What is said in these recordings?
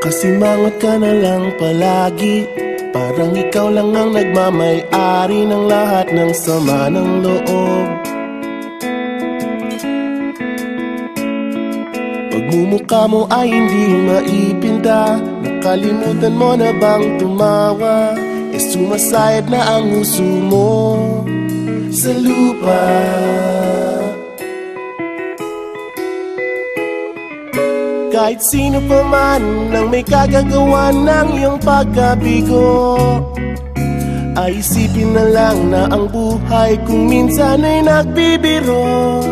Kasimangot ka na lang palagi, parang ikaw lang ang nagmamay-ari ng lahat ng sama ng loob. Pagmumukha mo ay hindi maipinta, nakalimutan mo na bang tumawa? E sumasayad na ang huso mo sa lupa. Kahit sino pa man ang may kagagawa ng iyong pagkabigo, ay isipin na lang na ang buhay kung minsan ay nagbibiro.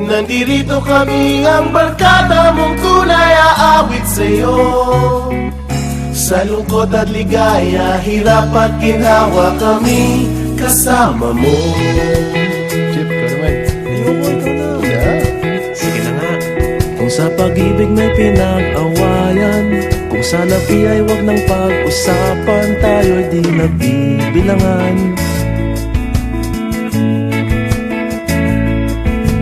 Nandirito kami, ang barkada mong tunay aawit sa'yo. Sa lungkot at ligaya, hirap at ginhawa kami kasama mo. Chip, ka naman. Ikaw na. Yeah. Sige na nga. Kung sa pag-ibig may pinag-awayan, kung sa labi ay wag nang pag-usapan, tayo'y di nagbibilangan.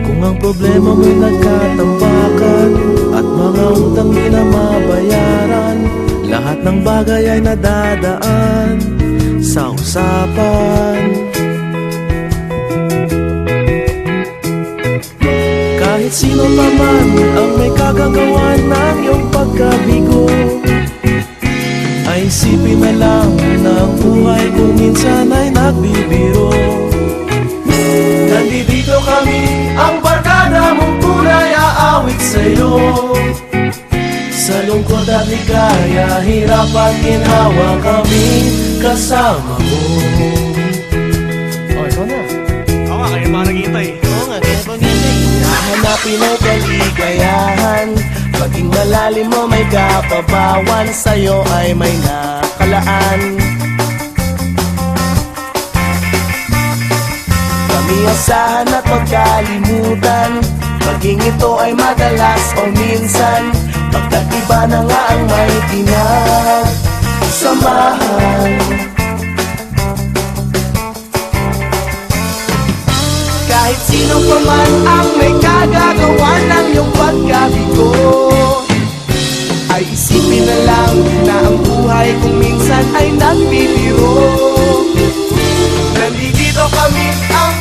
Kung ang problema mo'y nagkatambakan at mga utang di na mabayaran, lahat ng bagay ay nadadaan sa usapan. Kahit sino pa man ang may kagagawa ng iyong pagkabigo, ay isipin na lang na ang buhay kung minsan ay nagbibiro. Nandito kami, ang barkada mong tunay aawit sa'yo. Sa lungkot at ligaya, hirap at ginhawa kami kasama mo. Oh, ikaw na. Oo nga, kaya mga naghihintay. Oo nga, kaya pag-ibig. Hanapin ang kaligayahan, maging malalim mo may kapabawan, sa'yo ay may nakalaan. Kami asahan at magkalimutan, maging ito ay madalas o minsan, pagkat iba na nga ang may pinagsamahan. Kahit sino pa man ang may kagagawa ng iyong pagkabigo, ay isipin na lang na ang buhay kung minsan ay nagbibiro. Nandito kami, ang